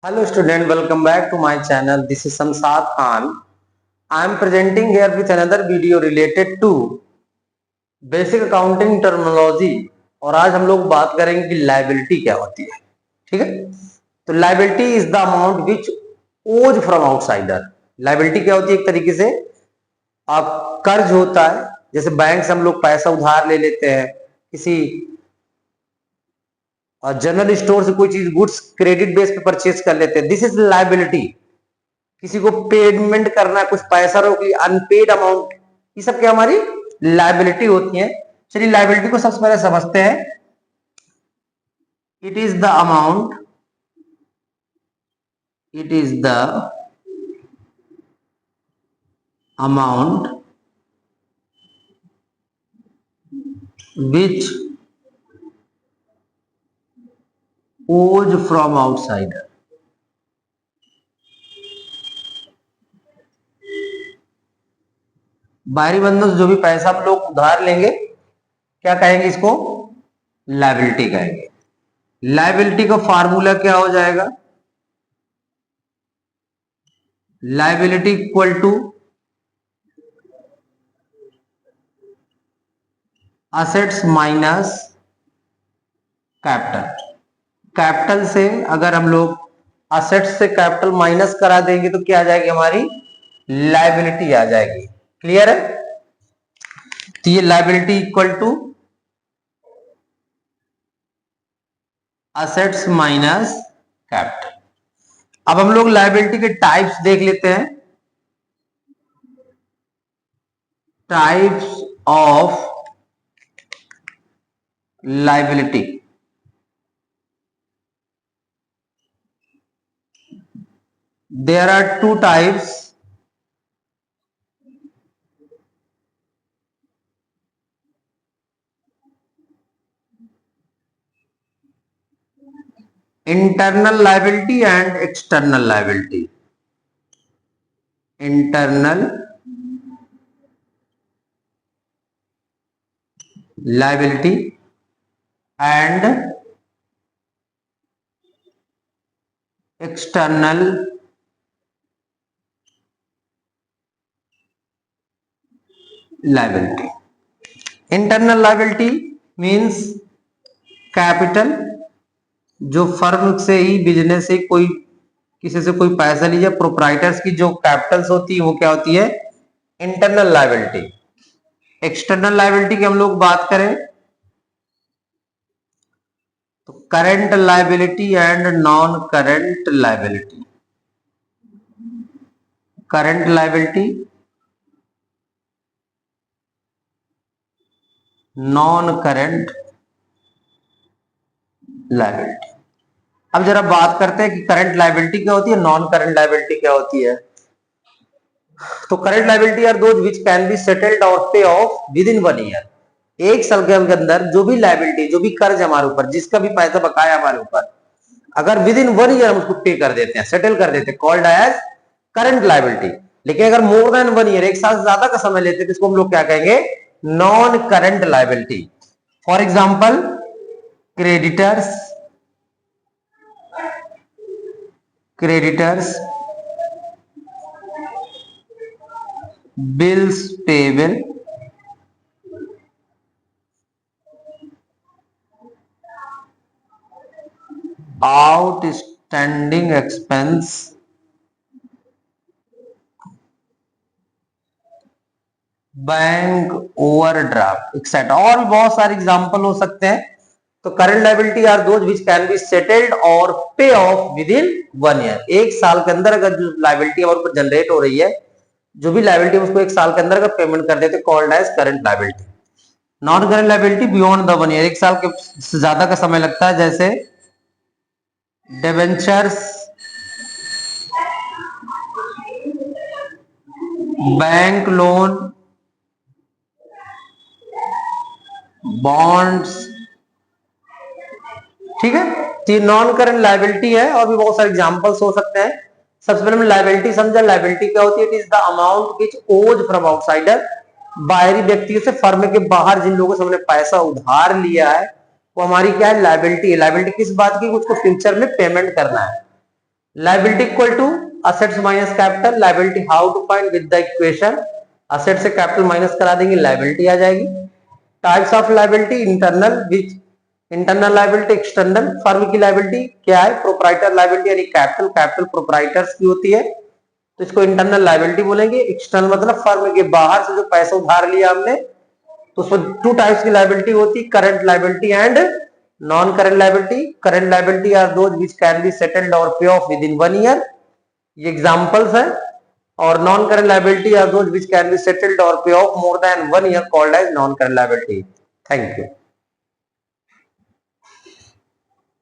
Hello student, welcome back to my channel. This is Samsad Khan. I am presenting here with another video related to basic accounting terminology और आज हम लोग बात करेंगे कि liability क्या होती है। ठीक है, तो liability is the amount which ओज फ्रॉम आउटसाइडर। लायबिलिटी क्या होती है? एक तरीके से आप कर्ज होता है, जैसे बैंक से हम लोग पैसा उधार ले लेते हैं, किसी और जनरल स्टोर से कोई चीज गुड्स क्रेडिट बेस पे परचेज कर लेते हैं, दिस इज लायबिलिटी। किसी को पेमेंट करना है, कुछ पैसा रोक लिया, अनपेड अमाउंट, ये सब क्या हमारी लायबिलिटी होती है। चलिए लायबिलिटी को सबसे पहले समझते हैं। It is the amount, it is the amount which ओज फ्रॉम आउटसाइडर। बाहरी बंदों से जो भी पैसा हम लोग उधार लेंगे, क्या कहेंगे? इसको लायबिलिटी कहेंगे। लायबिलिटी का फार्मूला क्या हो जाएगा? Liability equal to assets minus capital. Capital से अगर हम लोग असेट्स से कैपिटल माइनस करा देंगे तो क्या आ जाएगी? हमारी लायबिलिटी आ जाएगी। क्लियर है? तो ये liability equal to assets minus capital. अब हम लोग लायबिलिटी के टाइप्स देख लेते हैं। Types of liability. There are two types. Internal liability and external liability. Internal liability and external liability. Internal liability means capital, जो फर्म से ही, बिजनेस से कोई किसी से कोई पैसा लीजिए, प्रोप्राइटर्स की जो कैपिटल्स होती है वो क्या होती है? Internal liability. एक्सटर्नल लायबिलिटी की हम लोग बात करें तो current liability and non current liability. Current liability, non current liability. अब जरा बात करते हैं कि करंट लायबिलिटी क्या होती है, नॉन करंट लायबिलिटी क्या होती है। तो current liability are those which can be settled और pay off within 1 year. एक साल के अंदर जो भी लायबिलिटी, जो भी कर्ज हमारे ऊपर, जिसका भी पैसा बकाया हमारे ऊपर, अगर विद इन 1 ईयर हम उसको पे कर देते हैं, सेटल कर देते हैं, कॉल्ड एज करंट लायबिलिटी। लेकिन अगर मोर देन 1 ईयर, एक साल से ज्यादा का समय लेते हैं, तो इसको हम लोग क्या कहेंगे? Non current liability. For example creditors, creditors, bills payable, outstanding expense, bank overdraft, etcetera. और भी बहुत सारे एग्जांपल हो सकते हैं। तो current liability are those which can be settled और pay off within 1 year. एक साल के अंदर अगर जो लायबिलिटी हमारे ऊपर जनरेट हो रही है, जो भी लायबिलिटी उसको एक साल के अंदर अगर पेमेंट कर देते, called as current liability. Non current liability beyond the 1 year, एक साल के से ज्यादा का समय लगता है, जैसे डिबेंचर्स, बैंक लोन, बॉन्ड्स। ठीक है, तो ये नॉन करंट लायबिलिटी है। और भी बहुत सारे एग्जांपल्स हो सकते हैं। सबसे पहले हमने लायबिलिटी समझा। लायबिलिटी क्या होती है? It is the amount which ओज फ्रॉम आउटसाइडर, बाहरी व्यक्ति से, फर्म के बाहर जिन लोगों से हमने पैसा उधार लिया है, वो हमारी क्या है? लायबिलिटी है। लायबिलिटी किस बात की? उसको फ्यूचर में पेमेंट करना है। Liability equal to assets minus capital, liability how to find with the equation, asset से कैपिटल माइनस करा देंगे, लायबिलिटी आ जाएगी। Types of liability, internal which internal liability, external. Firm की लायबिलिटी क्या है? प्रोप्राइटर लायबिलिटी यानी कैपिटल, कैपिटल प्रोप्राइटर्स की होती है तो इसको इंटरनल लायबिलिटी बोलेंगे। एक्सटर्नल मतलब फर्म के बाहर से जो पैसा उधार लिया हमने, तो उसमें टू टाइप्स की लायबिलिटी होती है, current liability and non current liability. Current liability are those which can be settled और pay off within 1 year, ये एग्जांपल्स है। और non current liability are those which can be settled और pay off more than 1 year, called as non current liability. Thank you.